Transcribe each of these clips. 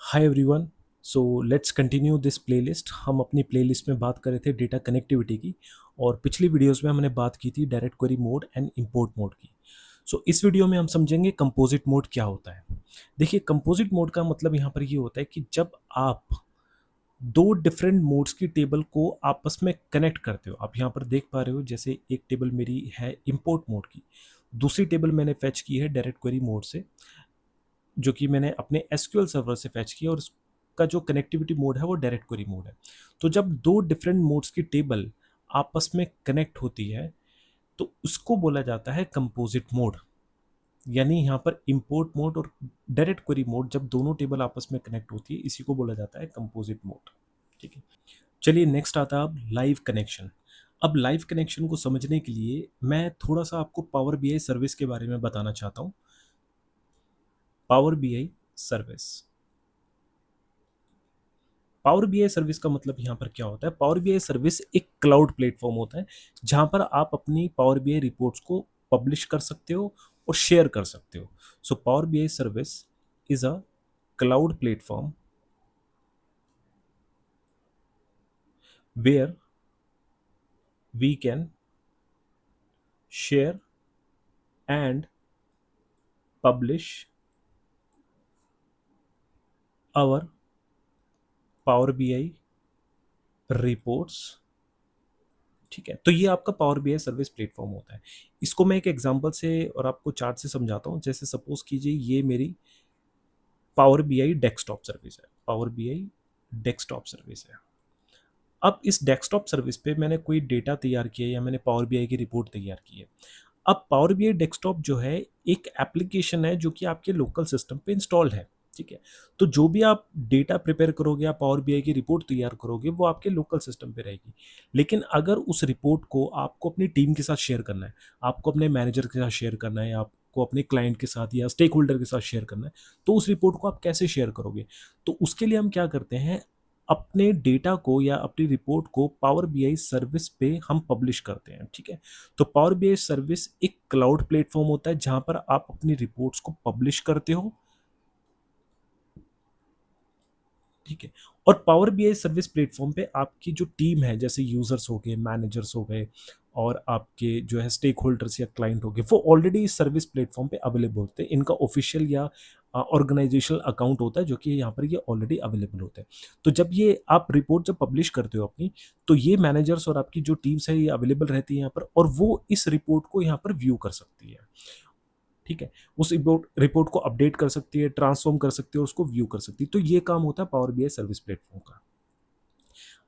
Hi everyone. So let's continue this playlist. हम अपनी playlist में बात कर रहे थे डेटा कनेक्टिविटी की, और पिछली वीडियोस में हमने बात की थी direct query mode and import mode की। इस वीडियो में हम समझेंगे कंपोजिट मोड क्या होता है। देखिए, कंपोजिट मोड का मतलब यहाँ पर ये होता है कि जब आप दो डिफरेंट मोड्स की टेबल को आपस में कनेक्ट करते हो। आप यहाँ पर देख पा रहे हो, जैसे एक टेबल मेरी है इंपोर्ट मोड की, दूसरी टेबल मैंने फेच की है डायरेक्ट क्वेरी मोड से, जो कि मैंने अपने एसक्यूएल सर्वर से फैच किया, और उसका जो कनेक्टिविटी मोड है वो डायरेक्ट क्वेरी मोड है। तो जब दो डिफरेंट मोड्स की टेबल आपस में कनेक्ट होती है तो उसको बोला जाता है कंपोजिट मोड। यानी यहाँ पर इंपोर्ट मोड और डायरेक्ट क्वेरी मोड, जब दोनों टेबल आपस में कनेक्ट होती है, इसी को बोला जाता है कंपोजिट मोड। ठीक है, चलिए नेक्स्ट आता है अब लाइव कनेक्शन। अब लाइव कनेक्शन को समझने के लिए मैं थोड़ा सा आपको पावर बीआई सर्विस के बारे में बताना चाहता हूँ। Power BI service, power BI service का मतलब यहाँ पर क्या होता है? पावर बीआई सर्विस एक क्लाउड प्लेटफॉर्म होता है जहाँ पर आप अपनी पावर बीआई रिपोर्ट्स को पब्लिश कर सकते हो और शेयर कर सकते हो। So power BI service is a cloud platform where we can share and publish our power BI reports. ठीक है, तो ये आपका पावर बीआई सर्विस प्लेटफॉर्म होता है। इसको मैं एक एग्जांपल से और आपको चार्ट से समझाता हूँ। जैसे सपोज कीजिए ये मेरी पावर बीआई डेस्कटॉप सर्विस है, पावर बीआई डेस्कटॉप सर्विस है। अब इस डेस्कटॉप सर्विस पे मैंने कोई डेटा तैयार किया या मैंने पावर बीआई की रिपोर्ट तैयार की है। अब पावर बीआई डेस्कटॉप जो है एक एप्लीकेशन है जो कि आपके लोकल सिस्टम पे इंस्टॉल्ड है। ठीक है, तो जो भी आप डेटा प्रिपेयर करोगे या पावर बीआई की रिपोर्ट तैयार करोगे वो आपके लोकल सिस्टम पे रहेगी। लेकिन अगर उस रिपोर्ट को आपको अपनी टीम के साथ शेयर करना है, आपको अपने मैनेजर के साथ शेयर करना है, आपको अपने क्लाइंट के साथ या स्टेक होल्डर के साथ शेयर करना है, तो उस रिपोर्ट को आप कैसे शेयर करोगे? तो उसके लिए हम क्या करते हैं, अपने डेटा को या अपनी रिपोर्ट को पावर बीआई सर्विस पे हम पब्लिश करते हैं। ठीक है, तो पावर बीआई सर्विस एक क्लाउड प्लेटफॉर्म होता है जहां पर आप अपनी रिपोर्ट्स को पब्लिश करते हो। ठीक है, और पावर बीआई सर्विस प्लेटफॉर्म पे आपकी जो टीम है, जैसे यूजर्स हो गए, मैनेजर्स हो गए, और आपके जो है स्टेक होल्डर्स या क्लाइंट हो गए, वो ऑलरेडी इस सर्विस प्लेटफॉर्म पे अवेलेबल होते हैं। इनका ऑफिशियल या ऑर्गेनाइजेशनल अकाउंट होता है जो कि यहाँ पर ये ऑलरेडी अवेलेबल होते हैं। तो जब ये आप रिपोर्ट जब पब्लिश करते हो अपनी, तो ये मैनेजर्स और आपकी जो टीम्स है ये अवेलेबल रहती है यहाँ पर, और वो इस रिपोर्ट को यहाँ पर व्यू कर सकती है। ठीक है, उस रिपोर्ट रिपोर्ट को अपडेट कर सकती है, ट्रांसफॉर्म कर सकती है और उसको व्यू कर सकती है। तो ये काम होता है पावर बीआई सर्विस प्लेटफॉर्म का।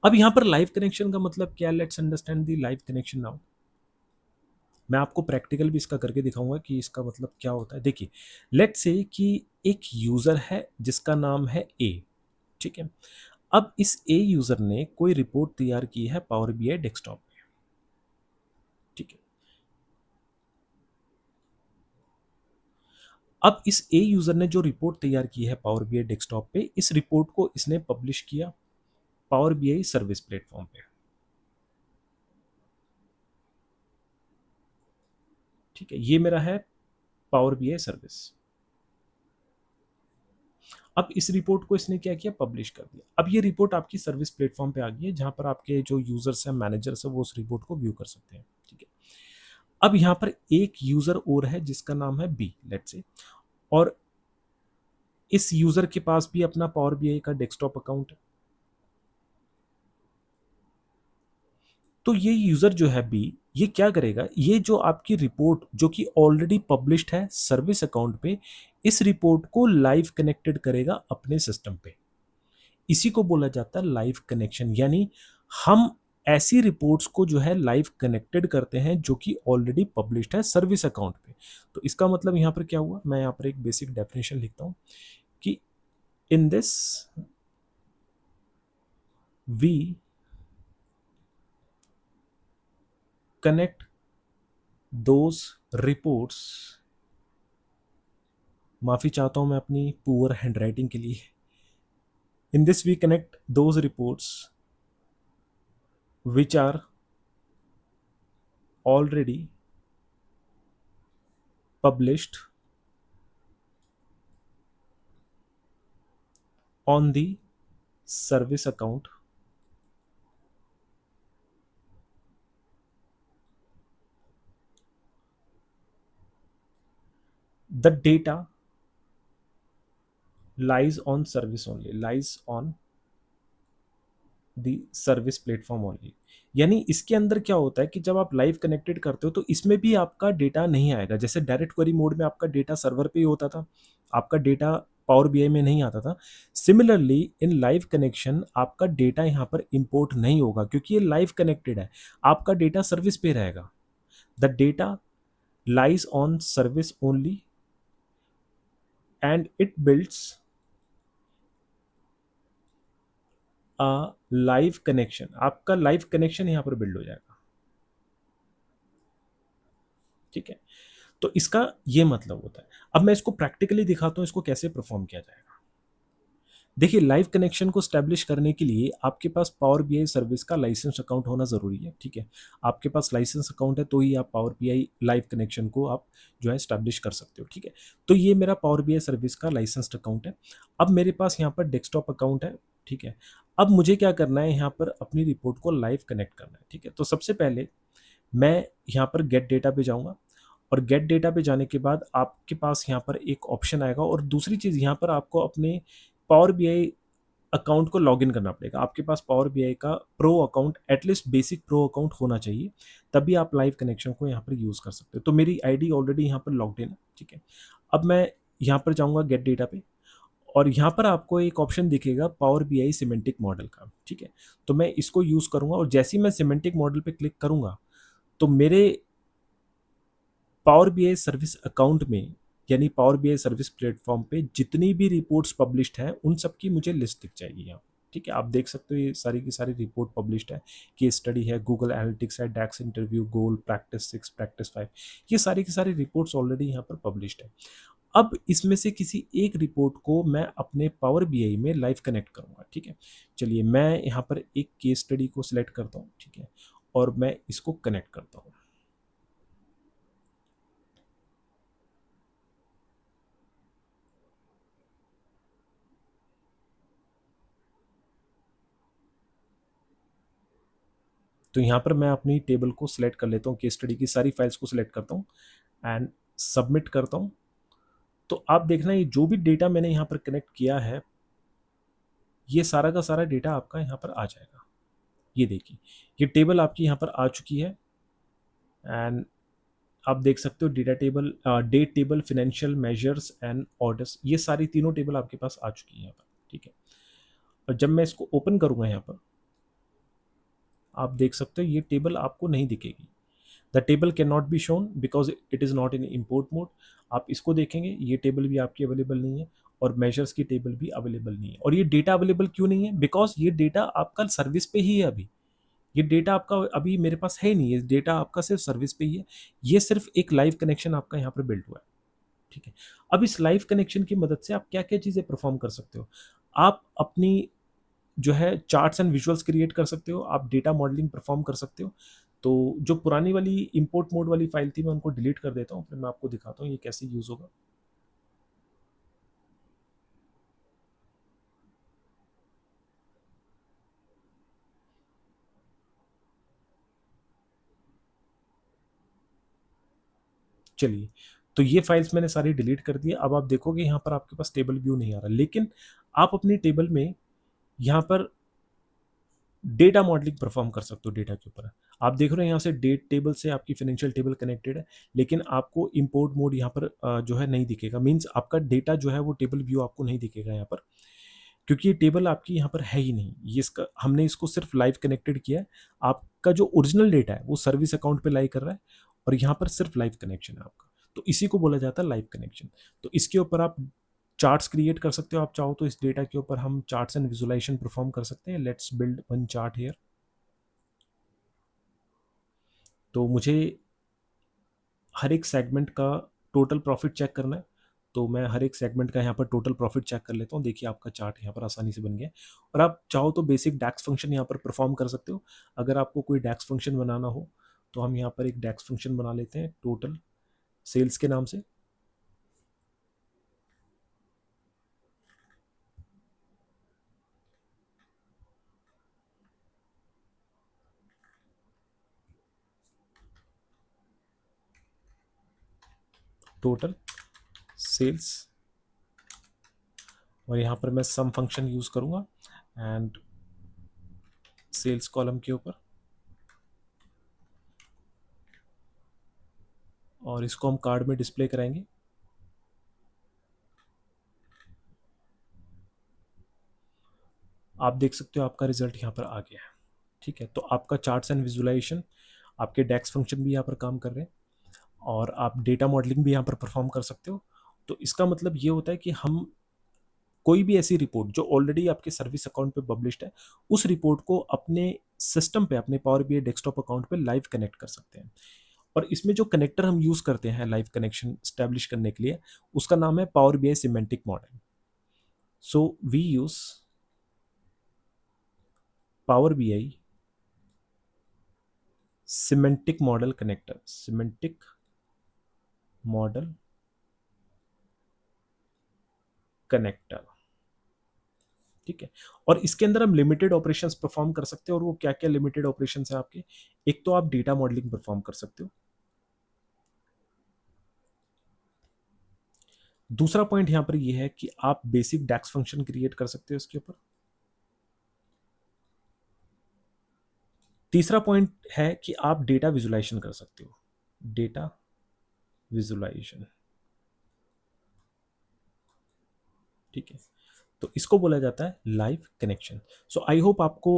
अब यहाँ पर लाइव कनेक्शन का मतलब क्या? Let's understand the live connection now. मैं आपको प्रैक्टिकल भी इसका करके दिखाऊंगा कि इसका मतलब क्या होता है। देखिए, लेट्स से कि एक यूजर है जिसका नाम है ए। ठीक है, अब इस ए यूजर ने कोई रिपोर्ट तैयार की है पावर बीआई डेस्कटॉप पे। ठीक है, अब इस ए यूजर ने जो रिपोर्ट तैयार की है पावर बीआई डेस्कटॉप पे, इस रिपोर्ट को इसने पब्लिश किया पावर बीआई सर्विस प्लेटफॉर्म पे। ठीक है, ये मेरा है पावर बीआई सर्विस। अब इस रिपोर्ट को इसने क्या किया, पब्लिश कर दिया। अब ये रिपोर्ट आपकी सर्विस प्लेटफॉर्म पे आ गई है जहां पर आपके जो यूजर्स हैं, मैनेजर्स हैं, वो उस रिपोर्ट को व्यू कर सकते हैं। ठीक है, अब यहाँ पर एक यूजर और है जिसका नाम है बी, लेट्स से, और इस यूजर के पास भी अपना पावर बीआई का डेस्कटॉप अकाउंट है। तो ये यूजर जो है बी, ये क्या करेगा, ये जो आपकी रिपोर्ट जो कि ऑलरेडी पब्लिश्ड है सर्विस अकाउंट पे, इस रिपोर्ट को लाइव कनेक्टेड करेगा अपने सिस्टम पे। इसी को बोला जाता है लाइव कनेक्शन। यानी हम ऐसी रिपोर्ट्स को जो है लाइव कनेक्टेड करते हैं जो कि ऑलरेडी पब्लिश्ड है सर्विस अकाउंट पे। तो इसका मतलब यहां पर क्या हुआ, मैं यहां पर एक बेसिक डेफिनेशन लिखता हूं कि in this we connect those reports. माफी चाहता हूं मैं अपनी पुअर हैंडराइटिंग के लिए। In this we connect those reports which are already published on the service account the data lies on service only, lies on the service platform only. यानी इसके अंदर क्या होता है कि जब आप लाइव कनेक्टेड करते हो तो इसमें भी आपका डेटा नहीं आएगा। जैसे डायरेक्ट क्वेरी मोड में आपका डेटा सर्वर पे ही होता था, आपका डेटा पावर बीआई में नहीं आता था। सिमिलरली इन लाइव कनेक्शन आपका डेटा यहाँ पर इंपोर्ट नहीं होगा क्योंकि ये लाइव कनेक्टेड है, आपका डेटा सर्विस पे रहेगा। The data lies on service only and it builds a live connection. आपका लाइव कनेक्शन यहाँ पर बिल्ड हो जाएगा। ठीक है, तो इसका ये मतलब होता है। अब मैं इसको प्रैक्टिकली दिखाता हूँ इसको कैसे परफॉर्म किया जाएगा। देखिए, लाइव कनेक्शन को स्टैब्लिश करने के लिए आपके पास पावर बीआई सर्विस का लाइसेंस अकाउंट होना ज़रूरी है। ठीक है, आपके पास लाइसेंस अकाउंट है तो ही आप पावर बीआई लाइव कनेक्शन को आप जो है स्टैब्लिश कर सकते हो। ठीक है, तो ये मेरा पावर बीआई सर्विस का लाइसेंस्ड अकाउंट है। अब मेरे पास यहाँ पर डेस्कटॉप अकाउंट है। ठीक है, अब मुझे क्या करना है, यहाँ पर अपनी रिपोर्ट को लाइव कनेक्ट करना है। ठीक है, तो सबसे पहले मैं यहाँ पर गेट डेटा पे जाऊँगा और गेट डेटा पे जाने के बाद आपके पास यहाँ पर एक ऑप्शन आएगा और दूसरी चीज़ यहाँ पर आपको अपने पावर बीआई अकाउंट को लॉगिन करना पड़ेगा। आपके पास पावर बीआई का pro account, at least basic pro account होना चाहिए, तभी आप लाइव कनेक्शन को यहाँ पर यूज़ कर सकते हो। तो मेरी आईडी ऑलरेडी यहाँ पर लॉग्ड इन है। ठीक है, अब मैं यहाँ पर जाऊँगा गेट डेटा पे और यहाँ पर आपको एक ऑप्शन दिखेगा पावर बीआई सिमेंटिक मॉडल का। ठीक है, तो मैं इसको यूज़ करूँगा और जैसे ही मैं सिमेंटिक मॉडल पे क्लिक करूँगा तो मेरे पावर बीआई सर्विस अकाउंट में यानी पावर बीआई सर्विस प्लेटफॉर्म पे जितनी भी रिपोर्ट्स पब्लिश्ड हैं उन सब की मुझे लिस्ट दिख जाएगी यहाँ। ठीक है, आप देख सकते हो ये सारी की सारी रिपोर्ट पब्लिश्ड है। केस स्टडी है, गूगल एनालिटिक्स है, डैक्स इंटरव्यू, गोल, प्रैक्टिस 6, प्रैक्टिस 5, ये सारी की सारी रिपोर्ट्स ऑलरेडी यहाँ पर पब्लिश्ड है। अब इसमें से किसी एक रिपोर्ट को मैं अपने पावर बीआई में लाइव कनेक्ट करूँगा। ठीक है, चलिए मैं यहाँ पर एक केस स्टडी को सिलेक्ट करता हूँ। ठीक है, और मैं इसको कनेक्ट करता हूँ। तो यहाँ पर मैं अपनी टेबल को सिलेक्ट कर लेता हूँ, केस स्टडी की सारी फाइल्स को सिलेक्ट करता हूँ एंड सबमिट करता हूँ। तो आप देखना ये जो भी डेटा मैंने यहाँ पर कनेक्ट किया है ये सारा का सारा डेटा आपका यहाँ पर आ जाएगा। ये देखिए, ये टेबल आपकी यहाँ पर आ चुकी है एंड आप देख सकते हो data table, date table, financial measures and orders, ये सारी तीनों टेबल आपके पास आ चुकी है यहाँ पर। ठीक है, और जब मैं इसको ओपन करूँगा यहाँ पर आप देख सकते हो ये टेबल आपको नहीं दिखेगी। The table can not be shown because it is not in import mode. आप इसको देखेंगे ये टेबल भी आपकी अवेलेबल नहीं है और मेजर्स की टेबल भी अवेलेबल नहीं है। और ये डेटा अवेलेबल क्यों नहीं है? बिकॉज ये डेटा आपका सर्विस पे ही है अभी। ये डेटा आपका अभी मेरे पास है नहीं, ये डेटा आपका सिर्फ सर्विस पे ही है। ये सिर्फ एक लाइव कनेक्शन आपका यहाँ पर बिल्ड हुआ है। ठीक है, अब इस लाइव कनेक्शन की मदद से आप क्या क्या चीज़ें परफॉर्म कर सकते हो। आप अपनी जो है चार्ट्स एंड विजुअल्स क्रिएट कर सकते हो, आप डेटा मॉडलिंग परफॉर्म कर सकते हो। तो जो पुरानी वाली इंपोर्ट मोड वाली फाइल थी मैं उनको डिलीट कर देता हूँ, फिर मैं आपको दिखाता हूँ ये कैसे यूज़ होगा। चलिए, तो ये फाइल्स मैंने सारी डिलीट कर दी। अब आप देखोगे यहाँ पर आपके पास टेबल व्यू नहीं आ रहा, लेकिन आप अपनी टेबल में यहाँ पर डेटा मॉडलिंग परफॉर्म कर सकते हो डेटा के ऊपर। आप देख रहे हो यहाँ से डेट टेबल से आपकी फाइनेंशियल टेबल कनेक्टेड है, लेकिन आपको इंपोर्ट मोड यहाँ पर जो है नहीं दिखेगा। मीन्स आपका डेटा जो है वो टेबल व्यू आपको नहीं दिखेगा यहाँ पर, क्योंकि ये टेबल आपकी यहाँ पर है ही नहीं। ये इसका हमने इसको सिर्फ लाइव कनेक्टेड किया है। आपका जो ओरिजिनल डेटा है वो सर्विस अकाउंट पे लाई कर रहा है और यहाँ पर सिर्फ लाइव कनेक्शन है आपका। तो इसी को बोला जाता है लाइव कनेक्शन। तो इसके ऊपर आप चार्ट्स क्रिएट कर सकते हो। आप चाहो तो इस डेटा के ऊपर हम चार्ट्स एंड विजुअलाइजेशन परफॉर्म कर सकते हैं। Let's build one chart here. तो मुझे हर एक सेगमेंट का टोटल प्रॉफिट चेक करना है। तो मैं हर एक सेगमेंट का यहाँ पर टोटल प्रॉफिट चेक कर लेता हूँ। देखिए आपका चार्ट यहाँ पर आसानी से बन गया है। और आप चाहो तो बेसिक डैक्स फंक्शन यहाँ पर परफॉर्म कर सकते हो। अगर आपको कोई डैक्स फंक्शन बनाना हो तो हम यहाँ पर एक डैक्स फंक्शन बना लेते हैं टोटल सेल्स के नाम से। टोटल सेल्स, और यहाँ पर मैं सम फंक्शन यूज करूंगा एंड सेल्स कॉलम के ऊपर, और इसको हम कार्ड में डिस्प्ले कराएंगे। आप देख सकते हो आपका रिजल्ट यहाँ पर आ गया है। ठीक है, तो आपका चार्ट्स एंड विजुअलाइजेशन, आपके डेक्स फंक्शन भी यहाँ पर काम कर रहे हैं, और आप डेटा मॉडलिंग भी यहाँ पर परफॉर्म कर सकते हो। तो इसका मतलब ये होता है कि हम कोई भी ऐसी रिपोर्ट जो ऑलरेडी आपके सर्विस अकाउंट पे पब्लिश्ड है, उस रिपोर्ट को अपने सिस्टम पे, अपने पावर बीआई डेस्कटॉप अकाउंट पे लाइव कनेक्ट कर सकते हैं। और इसमें जो कनेक्टर हम यूज करते हैं लाइव कनेक्शन स्टैब्लिश करने के लिए, उसका नाम है power BI semantic model. So we use power BI semantic model connector, semantic model connector. ठीक है, और इसके अंदर हम लिमिटेड ऑपरेशंस परफॉर्म कर सकते हैं, और वो क्या क्या लिमिटेड ऑपरेशंस है आपके। एक तो आप डेटा मॉडलिंग परफॉर्म कर सकते हो। दूसरा पॉइंट यहां पर ये है कि आप बेसिक डैक्स फंक्शन क्रिएट कर सकते हो इसके ऊपर। तीसरा पॉइंट है कि आप डेटा विजुलाइजेशन कर सकते हो, डेटा विजुलाइजेशन। ठीक है, तो इसको बोला जाता है live connection. So I hope आपको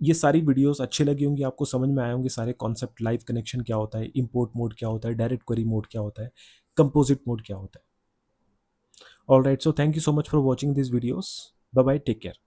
ये सारी वीडियोस अच्छी लगी होंगी, आपको समझ में आए होंगे सारे कॉन्सेप्ट। लाइव कनेक्शन क्या होता है, इंपोर्ट मोड क्या होता है, डायरेक्ट क्वेरी मोड क्या होता है, कंपोजिट मोड क्या होता है। All right, so thank you so much for watching this videos. Bye bye, take care.